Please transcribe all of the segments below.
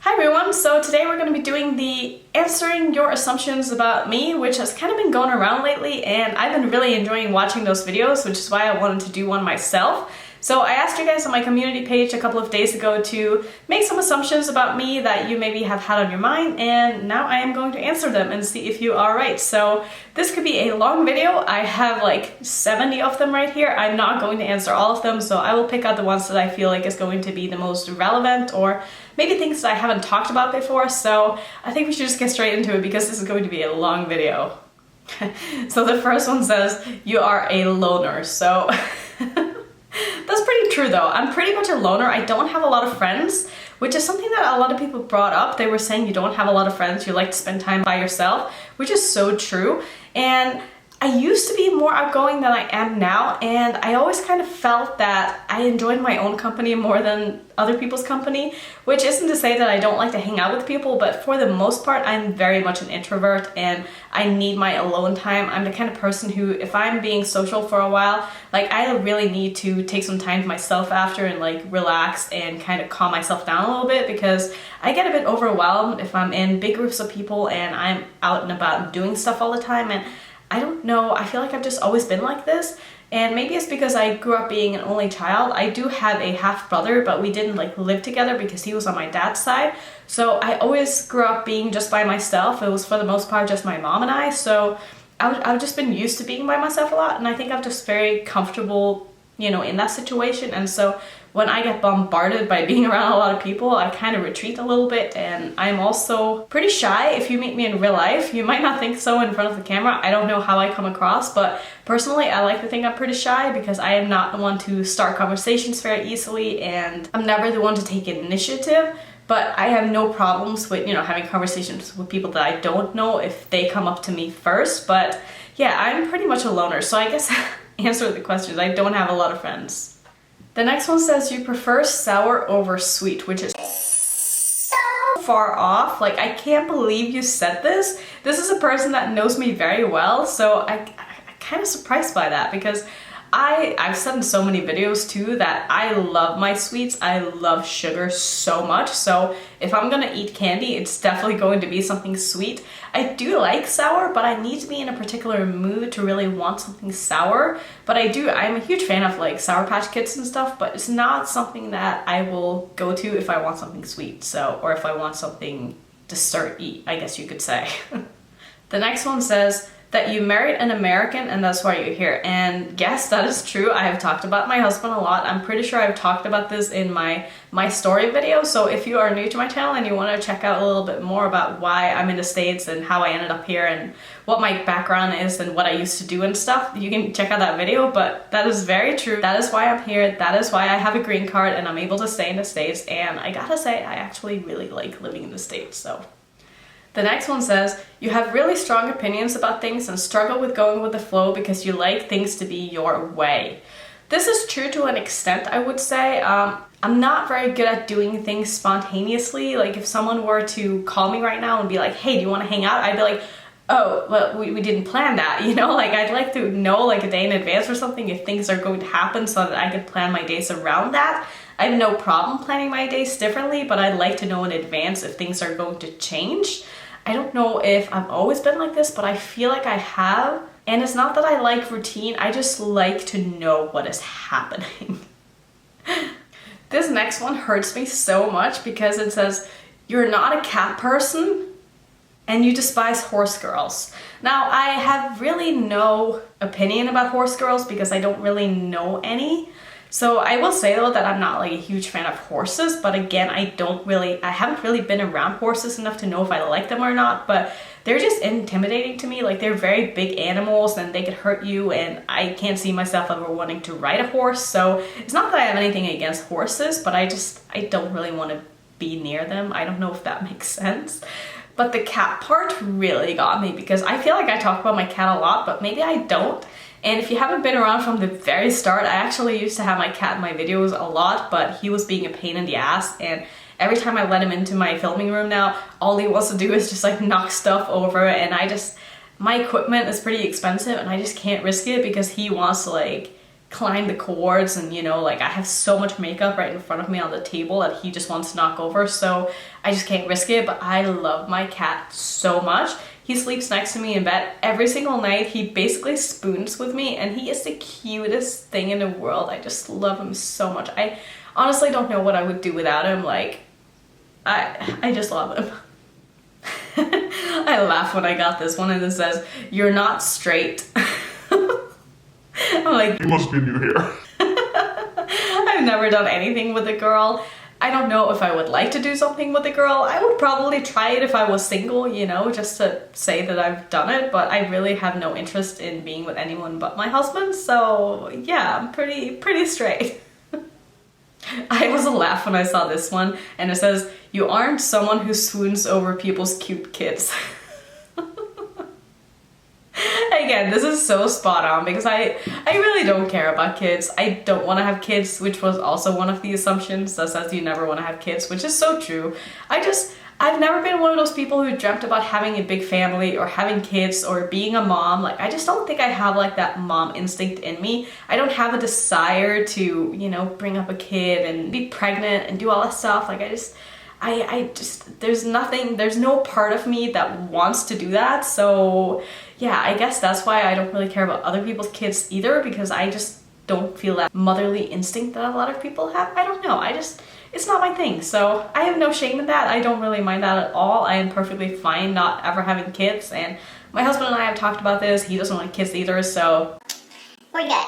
Hi everyone, so today we're going to be doing the answering your assumptions about me, which has kind of been going around lately, and I've been really enjoying watching those videos, which is why I wanted to do one myself. So I asked you guys on my community page a couple of days ago to make some assumptions about me that you maybe have had on your mind, and now I am going to answer them and see if you are right. So this could be a long video. I have like 70 of them right here. I'm not going to answer all of them, so I will pick out the ones that I feel like is going to be the most relevant, or maybe things that I haven't talked about before. So I think we should just get straight into it because this is going to be a long video. So the first one says, you are a loner. So that's pretty true though. I'm pretty much a loner. I don't have a lot of friends, which is something that a lot of people brought up. They were saying you don't have a lot of friends, you like to spend time by yourself, which is so true. And I used to be more outgoing than I am now, and I always kind of felt that I enjoyed my own company more than other people's company, which isn't to say that I don't like to hang out with people, but for the most part I'm very much an introvert and I need my alone time. I'm the kind of person who, if I'm being social for a while, like I really need to take some time to myself after and like relax and kind of calm myself down a little bit, because I get a bit overwhelmed if I'm in big groups of people and I'm out and about and doing stuff all the time. And I don't know, I feel like I've just always been like this, and maybe it's because I grew up being an only child. I do have a half brother, but we didn't like live together because he was on my dad's side. So I always grew up being just by myself. It was for the most part just my mom and I, so I've just been used to being by myself a lot, and I think I'm just very comfortable, you know, in that situation. And so when I get bombarded by being around a lot of people, I kind of retreat a little bit. And I'm also pretty shy. If you meet me in real life, you might not think so in front of the camera. I don't know how I come across, but personally I like to think I'm pretty shy because I am not the one to start conversations very easily, and I'm never the one to take initiative. But I have no problems with, you know, having conversations with people that I don't know if they come up to me first. But yeah, I'm pretty much a loner, so I guess answer the questions. I don't have a lot of friends. The next one says you prefer sour over sweet, which is so far off. Like, I can't believe you said this. This is a person that knows me very well, so I'm kind of surprised by that, because I've said in so many videos too that I love my sweets. I love sugar so much, so if I'm gonna eat candy, it's definitely going to be something sweet. I do like sour, but I need to be in a particular mood to really want something sour. But I'm a huge fan of like Sour Patch Kids and stuff, but it's not something that I will go to if I want something sweet, so, or if I want something dessert-y, I guess you could say. The next one says that you married an American and that's why you're here. And yes, that is true. I have talked about my husband a lot. I'm pretty sure I've talked about this in my story video. So if you are new to my channel and you want to check out a little bit more about why I'm in the States and how I ended up here and what my background is and what I used to do and stuff, you can check out that video. But that is very true. That is why I'm here. That is why I have a green card and I'm able to stay in the States. And I gotta say, I actually really like living in the States, so. The next one says, you have really strong opinions about things and struggle with going with the flow because you like things to be your way. This is true to an extent, I would say. I'm not very good at doing things spontaneously. Like if someone were to call me right now and be like, hey, do you want to hang out? I'd be like, oh, well, we didn't plan that, you know? Like I'd like to know like a day in advance or something if things are going to happen so that I could plan my days around that. I have no problem planning my days differently, but I'd like to know in advance if things are going to change. I don't know if I've always been like this, but I feel like I have. And it's not that I like routine, I just like to know what is happening. This next one hurts me so much because it says, you're not a cat person and you despise horse girls. Now, I have really no opinion about horse girls because I don't really know any. So I will say though that I'm not like a huge fan of horses, but again, I haven't really been around horses enough to know if I like them or not, but they're just intimidating to me. Like they're very big animals and they could hurt you, and I can't see myself ever wanting to ride a horse. So it's not that I have anything against horses, but I don't really want to be near them. I don't know if that makes sense. But the cat part really got me because I feel like I talk about my cat a lot, but maybe I don't. And if you haven't been around from the very start, I actually used to have my cat in my videos a lot, but he was being a pain in the ass, and every time I let him into my filming room now, all he wants to do is just like knock stuff over, and my equipment is pretty expensive and I just can't risk it because he wants to like climb the cords, and you know, like I have so much makeup right in front of me on the table that he just wants to knock over, so I just can't risk it. But I love my cat so much. He sleeps next to me in bed every single night. He basically spoons with me, and he is the cutest thing in the world. I just love him so much. I honestly don't know what I would do without him. Like, I just love him. I laugh when I got this one and it says, "You're not straight." I'm like, you must be new here. I've never done anything with a girl. I don't know if I would like to do something with a girl. I would probably try it if I was single, you know, just to say that I've done it, but I really have no interest in being with anyone but my husband, so yeah, I'm pretty straight. I also laughed when I saw this one, and it says, "You aren't someone who swoons over people's cute kids." Again, this is so spot on because I really don't care about kids. I don't want to have kids, which was also one of the assumptions that says you never want to have kids, which is so true. I've never been one of those people who dreamt about having a big family or having kids or being a mom. Like, I just don't think I have like that mom instinct in me. I don't have a desire to, you know, bring up a kid and be pregnant and do all that stuff. Like, there's no part of me that wants to do that. So yeah, I guess that's why I don't really care about other people's kids either, because I just don't feel that motherly instinct that a lot of people have. I don't know, it's not my thing. So I have no shame in that. I don't really mind that at all. I am perfectly fine not ever having kids, and my husband and I have talked about this. He doesn't want kids either, so we're good.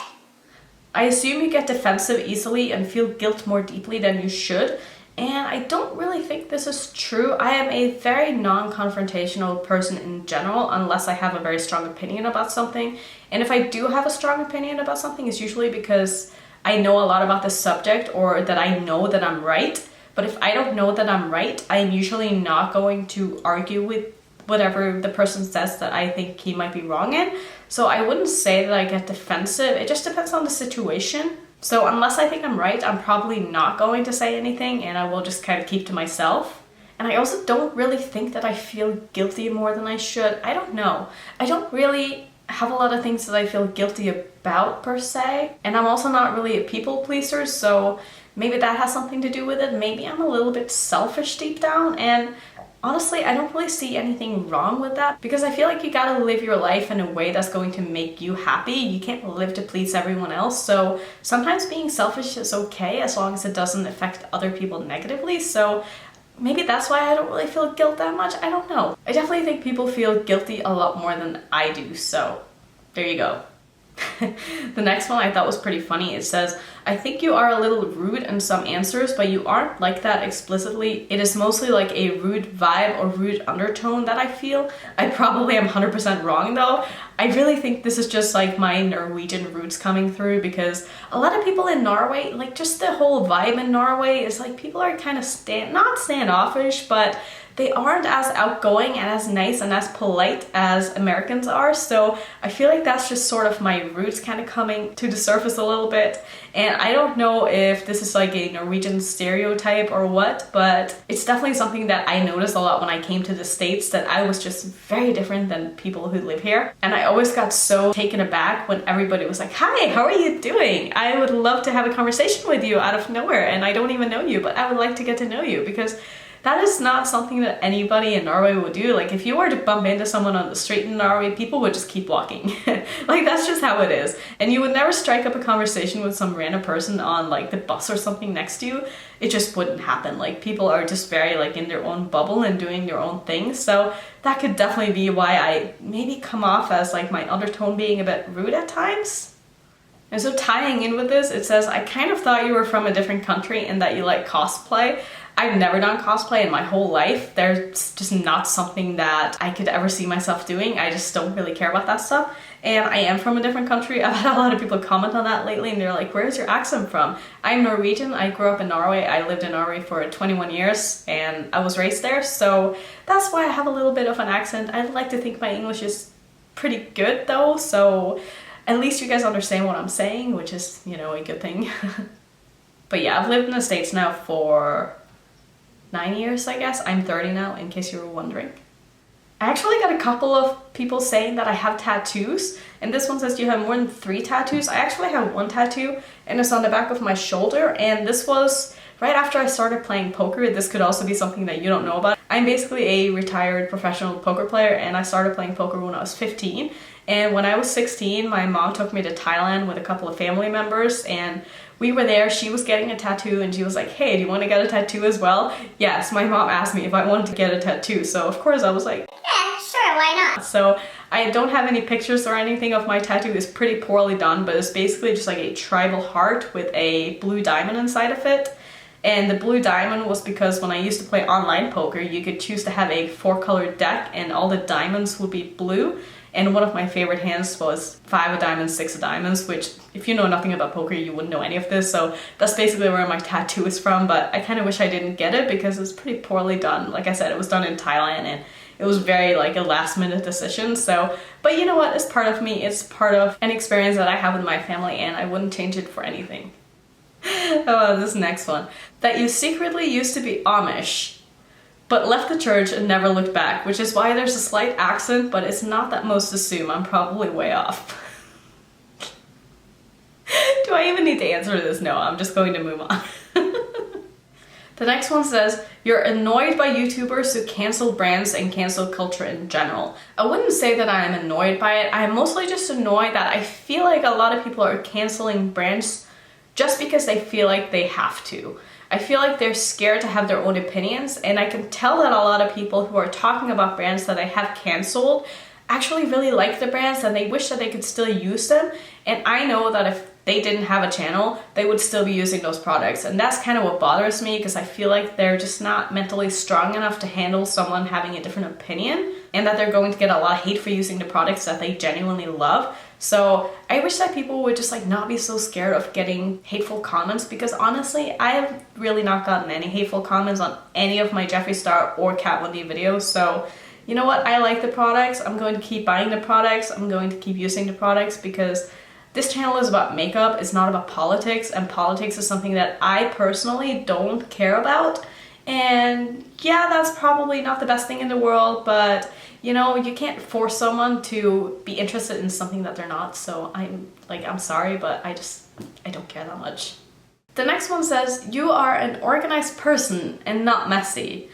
I assume you get defensive easily and feel guilt more deeply than you should. And I don't really think this is true. I am a very non-confrontational person in general, unless I have a very strong opinion about something. And if I do have a strong opinion about something, it's usually because I know a lot about the subject, or that I know that I'm right. But if I don't know that I'm right, I'm usually not going to argue with whatever the person says that I think he might be wrong in. So I wouldn't say that I get defensive. It just depends on the situation. So unless I think I'm right, I'm probably not going to say anything, and I will just kind of keep to myself. And I also don't really think that I feel guilty more than I should. I don't know. I don't really have a lot of things that I feel guilty about per se. And I'm also not really a people pleaser, so maybe that has something to do with it. Maybe I'm a little bit selfish deep down, and honestly, I don't really see anything wrong with that, because I feel like you gotta live your life in a way that's going to make you happy. You can't live to please everyone else. So sometimes being selfish is okay as long as it doesn't affect other people negatively. So maybe that's why I don't really feel guilt that much. I don't know. I definitely think people feel guilty a lot more than I do. So there you go. The next one I thought was pretty funny. It says, "I think you are a little rude in some answers, but you aren't like that explicitly. It is mostly like a rude vibe or rude undertone that I feel." I probably am 100% wrong though. I really think this is just like my Norwegian roots coming through, because a lot of people in Norway, like just the whole vibe in Norway is like people are kind of not standoffish, but they aren't as outgoing and as nice and as polite as Americans are. So I feel like that's just sort of my roots kind of coming to the surface a little bit. And I don't know if this is like a Norwegian stereotype or what, but it's definitely something that I noticed a lot when I came to the States, that I was just very different than people who live here. And I always got so taken aback when everybody was like, "Hi, how are you doing? I would love to have a conversation with you out of nowhere, and I don't even know you, but I would like to get to know you," because that is not something that anybody in Norway would do. Like, if you were to bump into someone on the street in Norway, people would just keep walking. Like, that's just how it is. And you would never strike up a conversation with some random person on like the bus or something next to you. It just wouldn't happen. Like, people are just very like in their own bubble and doing their own thing. So that could definitely be why I maybe come off as like my undertone being a bit rude at times. And so tying in with this, it says, "I kind of thought you were from a different country and that you like cosplay." I've never done cosplay in my whole life. There's just not something that I could ever see myself doing. I just don't really care about that stuff. And I am from a different country. I've had a lot of people comment on that lately, and they're like, "Where's your accent from?" I'm Norwegian. I grew up in Norway. I lived in Norway for 21 years and I was raised there. So that's why I have a little bit of an accent. I like to think my English is pretty good though. So at least you guys understand what I'm saying, which is, you know, a good thing. But yeah, I've lived in the States now for 9 years, I guess. I'm 30 now, in case you were wondering. I actually got a couple of people saying that I have tattoos, and this one says you have more than 3 tattoos. I actually have 1 tattoo, and it's on the back of my shoulder, and this was right after I started playing poker. This could also be something that you don't know about. I'm basically a retired professional poker player, and I started playing poker when I was 15. And when I was 16, my mom took me to Thailand with a couple of family members, and we were there. She was getting a tattoo, and she was like, hey, do you want to get a tattoo as well? Yes, my mom asked me if I wanted to get a tattoo, so of course I was like, yeah, sure, why not? So I don't have any pictures or anything of my tattoo. It's pretty poorly done, but it's basically just like a tribal heart with a blue diamond inside of it. And the blue diamond was because when I used to play online poker, you could choose to have a 4-colored deck and all the diamonds would be blue. And one of my favorite hands was 5 of diamonds, 6 of diamonds, which if you know nothing about poker, you wouldn't know any of this. So that's basically where my tattoo is from, but I kind of wish I didn't get it because it's pretty poorly done. Like I said, it was done in Thailand and it was very like a last minute decision. So, but you know what? It's part of me. It's part of an experience that I have with my family and I wouldn't change it for anything. Oh, this next one. That you secretly used to be Amish, but left the church and never looked back, which is why there's a slight accent, but it's not that most assume. I'm probably way off. Do I even need to answer this? No, I'm just going to move on. The next one says, you're annoyed by YouTubers who cancel brands and cancel culture in general. I wouldn't say that I'm annoyed by it. I'm mostly just annoyed that I feel like a lot of people are canceling brands just because they feel like they have to. I feel like they're scared to have their own opinions, and I can tell that a lot of people who are talking about brands that they have canceled actually really like the brands and they wish that they could still use them. And I know that if they didn't have a channel, they would still be using those products. And that's kind of what bothers me because I feel like they're just not mentally strong enough to handle someone having a different opinion and that they're going to get a lot of hate for using the products that they genuinely love. So I wish that people would just like not be so scared of getting hateful comments because honestly, I have really not gotten any hateful comments on any of my Jeffree Star or Kat Von D videos. So you know what? I like the products. I'm going to keep buying the products. I'm going to keep using the products because this channel is about makeup. It's not about politics, and politics is something that I personally don't care about. And yeah, that's probably not the best thing in the world, but you know, you can't force someone to be interested in something that they're not. So I'm sorry, but I don't care that much. The next one says, you are an organized person and not messy.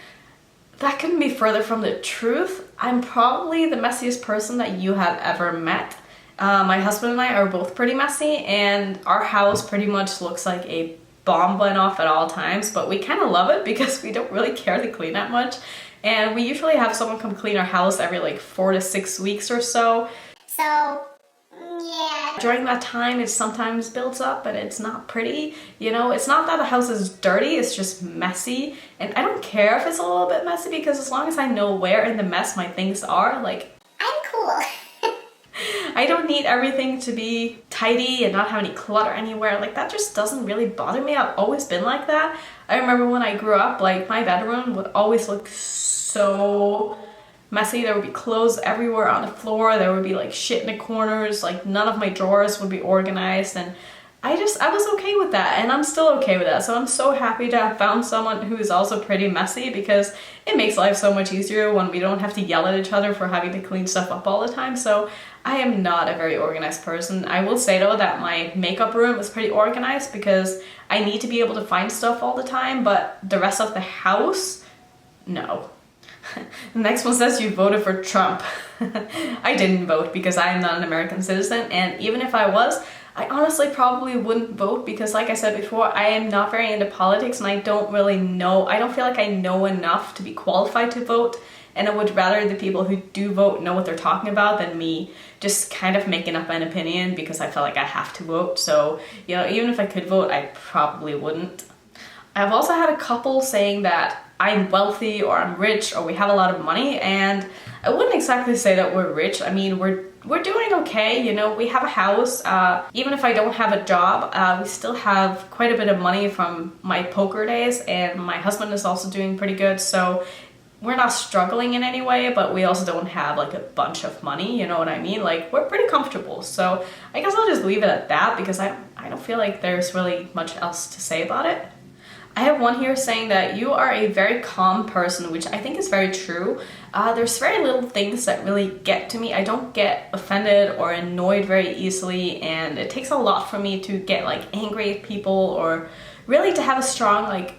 That couldn't be further from the truth. I'm probably the messiest person that you have ever met. My husband and I are both pretty messy, and our house pretty much looks like a bomb went off at all times, but we kind of love it because we don't really care to clean that much. And we usually have someone come clean our house every like 4 to 6 weeks or so. So yeah. During that time, it sometimes builds up and it's not pretty. You know, it's not that the house is dirty, it's just messy. And I don't care if it's a little bit messy because as long as I know where in the mess my things are, like, I'm cool. I don't need everything to be tidy and not have any clutter anywhere. Like, that just doesn't really bother me. I've always been like that. I remember when I grew up, like, my bedroom would always look so messy. There would be clothes everywhere on the floor. There would be like shit in the corners. Like, none of my drawers would be organized, and I was okay with that, and I'm still okay with that. So I'm so happy to have found someone who is also pretty messy because it makes life so much easier when we don't have to yell at each other for having to clean stuff up all the time. So I am not a very organized person. I will say though that my makeup room is pretty organized because I need to be able to find stuff all the time, but the rest of the house, no. The next one says you voted for Trump. I didn't vote because I am not an American citizen, and even if I was, I honestly probably wouldn't vote because, like I said before, I am not very into politics and I don't really know, I don't feel like I know enough to be qualified to vote, and I would rather the people who do vote know what they're talking about than me just kind of making up an opinion because I feel like I have to vote. So, you know, even if I could vote, I probably wouldn't. I've also had a couple saying that I'm wealthy or I'm rich or we have a lot of money, and I wouldn't exactly say that we're rich. I mean, we're doing okay, you know, we have a house. Even if I don't have a job, we still have quite a bit of money from my poker days, and my husband is also doing pretty good. So we're not struggling in any way, but we also don't have like a bunch of money, you know what I mean? Like, we're pretty comfortable. So I guess I'll just leave it at that because I don't feel like there's really much else to say about it. I have one here saying that you are a very calm person, which I think is very true. There's very little things that really get to me. I don't get offended or annoyed very easily, and it takes a lot for me to get like angry at people or really to have a strong like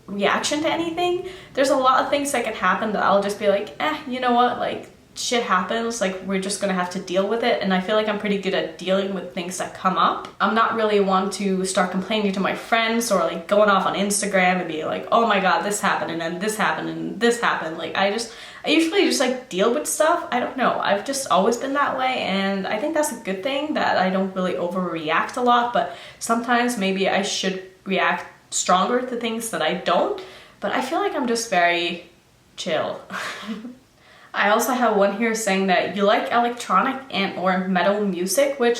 reaction to anything. There's a lot of things that can happen that I'll just be like, you know what, like shit happens, like we're just gonna have to deal with it. And I feel like I'm pretty good at dealing with things that come up. I'm not really one to start complaining to my friends or like going off on Instagram and be like, oh my god, this happened and then this happened and this happened. Like I usually just like deal with stuff. I don't know, I've just always been that way, and I think that's a good thing that I don't really overreact a lot, but sometimes maybe I should react stronger to things that I don't. But I feel like I'm just very chill. I also have one here saying that you like electronic and or metal music, which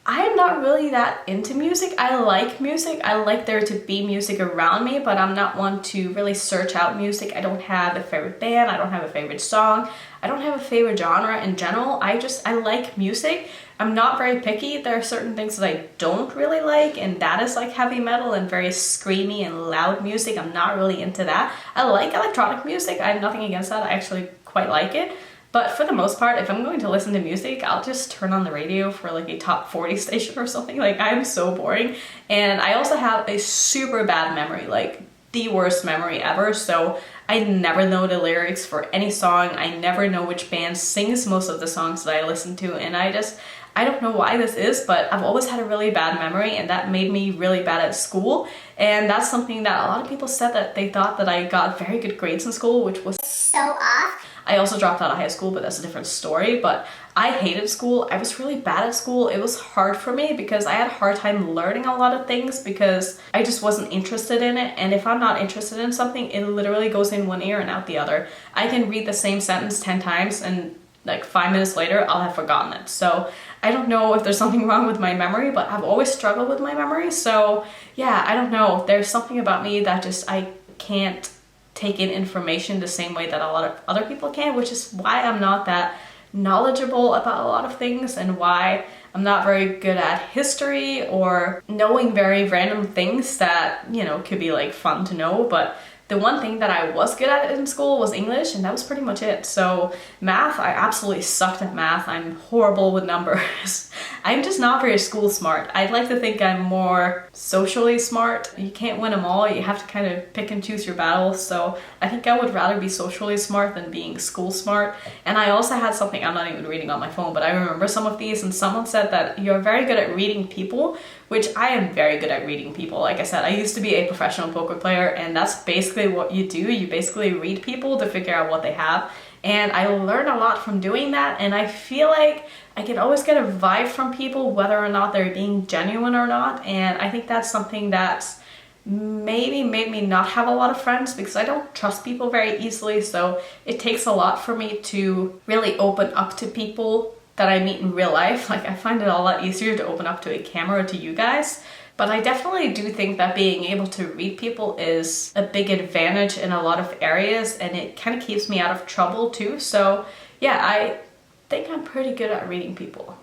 I am not really that into music. I like music. I like there to be music around me, but I'm not one to really search out music. I don't have a favorite band. I don't have a favorite song. I don't have a favorite genre in general. I like music. I'm not very picky. There are certain things that I don't really like, and that is like heavy metal and very screamy and loud music. I'm not really into that. I like electronic music. I have nothing against that. I actually quite like it. But for the most part, if I'm going to listen to music, I'll just turn on the radio for like a top 40 station or something. Like I'm so boring. And I also have a super bad memory, like the worst memory ever. So I never know the lyrics for any song. I never know which band sings most of the songs that I listen to. And I don't know why this is, but I've always had a really bad memory, and that made me really bad at school. And that's something that a lot of people said, that they thought that I got very good grades in school, which was so off. I also dropped out of high school, but that's a different story. But I hated school. I was really bad at school. It was hard for me because I had a hard time learning a lot of things because I just wasn't interested in it. And if I'm not interested in something, it literally goes in one ear and out the other. I can read the same sentence 10 times and like 5 minutes later, I'll have forgotten it. So I don't know if there's something wrong with my memory, but I've always struggled with my memory. So yeah, I don't know. There's something about me that just, I can't take in information the same way that a lot of other people can, which is why I'm not that knowledgeable about a lot of things, and why I'm not very good at history or knowing very random things that, you know, could be like fun to know. But the one thing that I was good at in school was English, and that was pretty much it. So math, I absolutely sucked at math. I'm horrible with numbers. I'm just not very school smart. I'd like to think I'm more socially smart. You can't win them all. You have to kind of pick and choose your battles. So I think I would rather be socially smart than being school smart. And I also had something, I'm not even reading on my phone, but I remember some of these, and someone said that you're very good at reading people, which I am very good at reading people. Like I said, I used to be a professional poker player, and that's basically what you do. You basically read people to figure out what they have. And I learn a lot from doing that, and I feel like I can always get a vibe from people, whether or not they're being genuine or not. And I think that's something that's maybe made me not have a lot of friends, because I don't trust people very easily. So it takes a lot for me to really open up to people that I meet in real life. Like I find it a lot easier to open up to a camera to you guys. But I definitely do think that being able to read people is a big advantage in a lot of areas, and it kind of keeps me out of trouble too. So yeah, I think I'm pretty good at reading people.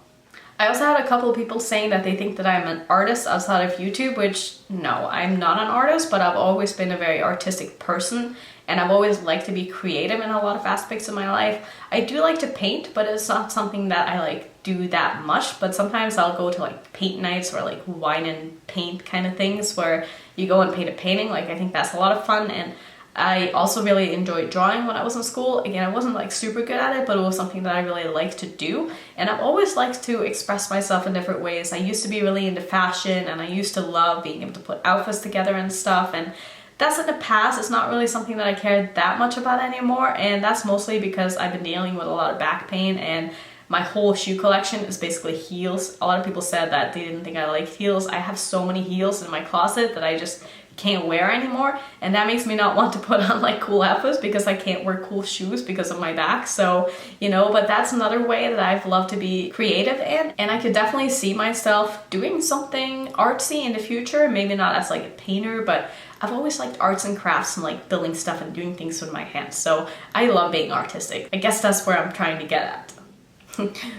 I also had a couple of people saying that they think that I'm an artist outside of YouTube, which no, I'm not an artist, but I've always been a very artistic person, and I've always liked to be creative in a lot of aspects of my life. I do like to paint, but it's not something that I like do that much. But sometimes I'll go to like paint nights or like wine and paint kind of things where you go and paint a painting. Like I think that's a lot of fun. And I also really enjoyed drawing when I was in school. Again, I wasn't like super good at it, but it was something that I really liked to do. And I've always liked to express myself in different ways. I used to be really into fashion, and I used to love being able to put outfits together and stuff. And that's in the past. It's not really something that I care that much about anymore. And that's mostly because I've been dealing with a lot of back pain, and my whole shoe collection is basically heels. A lot of people said that they didn't think I liked heels. I have so many heels in my closet that I just can't wear anymore, and that makes me not want to put on like cool outfits because I can't wear cool shoes because of my back. So, you know, but that's another way that I've loved to be creative in, and I could definitely see myself doing something artsy in the future. Maybe not as like a painter, but I've always liked arts and crafts and like building stuff and doing things with my hands. So I love being artistic. I guess that's where I'm trying to get at.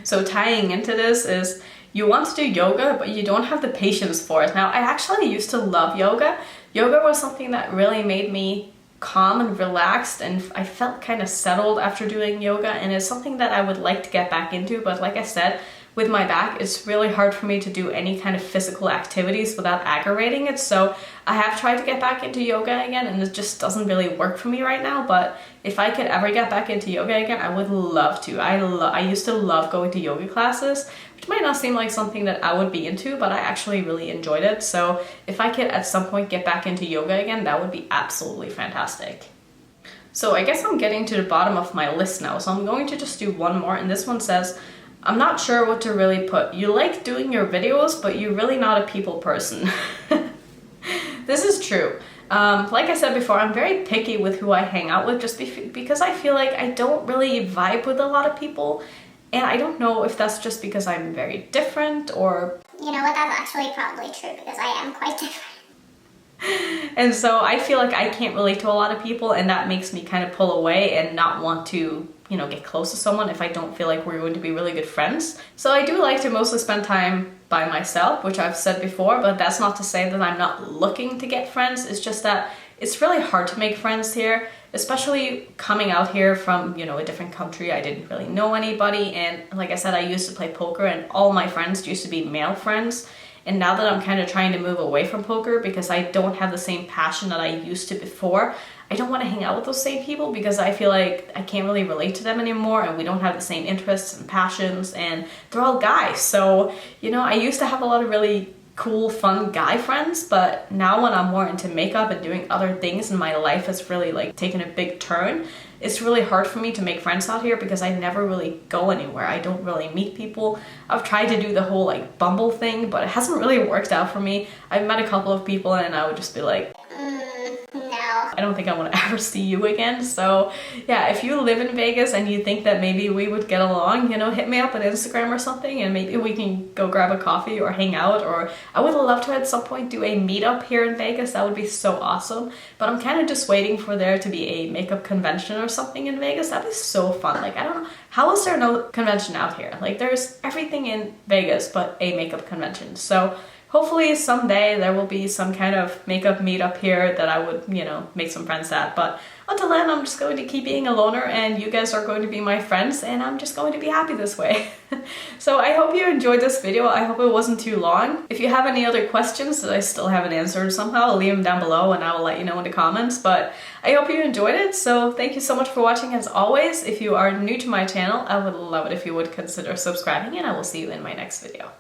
So tying into this is, you want to do yoga, but you don't have the patience for it. Now, I actually used to love yoga yoga was something that really made me calm and relaxed, and I felt kind of settled after doing yoga, and it's something that I would like to get back into. But like I said, with my back, it's really hard for me to do any kind of physical activities without aggravating it. So I have tried to get back into yoga again, and it just doesn't really work for me right now. But if I could ever get back into yoga again, I would love to. I used to love going to yoga classes, which might not seem like something that I would be into, but I actually really enjoyed it. So if I could at some point get back into yoga again, that would be absolutely fantastic. So I guess I'm getting to the bottom of my list now, so I'm going to just do one more, and this one says, I'm not sure what to really put. You like doing your videos, but you're really not a people person. This is true. Like I said before, I'm very picky with who I hang out with, just because I feel like I don't really vibe with a lot of people. And I don't know if that's just because I'm very different, or... You know what, that's actually probably true, because I am quite different. And so I feel like I can't relate to a lot of people, and that makes me kind of pull away and not want to, you know, get close to someone if I don't feel like we're going to be really good friends. So I do like to mostly spend time by myself, which I've said before, but that's not to say that I'm not looking to get friends. It's just that it's really hard to make friends here, especially coming out here from, you know, a different country. I didn't really know anybody, and like I said, I used to play poker, and all my friends used to be male friends. And now that I'm kind of trying to move away from poker because I don't have the same passion that I used to before, I don't want to hang out with those same people because I feel like I can't really relate to them anymore, and we don't have the same interests and passions, and they're all guys. So, you know, I used to have a lot of really cool, fun guy friends, but now when I'm more into makeup and doing other things and my life has really like taken a big turn, it's really hard for me to make friends out here because I never really go anywhere. I don't really meet people. I've tried to do the whole like Bumble thing, but it hasn't really worked out for me. I've met a couple of people and I would just be like, no. I don't think I want to ever see you again. So yeah, if you live in Vegas and you think that maybe we would get along, you know, hit me up on Instagram or something, and maybe we can go grab a coffee or hang out. Or I would love to at some point do a meetup here in Vegas. That would be so awesome. But I'm kind of just waiting for there to be a makeup convention or something in Vegas. That'd be so fun. Like, I don't know, how is there no convention out here? Like, there's everything in Vegas but a makeup convention. So hopefully someday there will be some kind of makeup meetup here that I would, you know, make some friends at. But until then, I'm just going to keep being a loner, and you guys are going to be my friends, and I'm just going to be happy this way. So I hope you enjoyed this video. I hope it wasn't too long. If you have any other questions that I still haven't answered somehow, leave them down below and I will let you know in the comments. But I hope you enjoyed it. So thank you so much for watching as always. If you are new to my channel, I would love it if you would consider subscribing, and I will see you in my next video.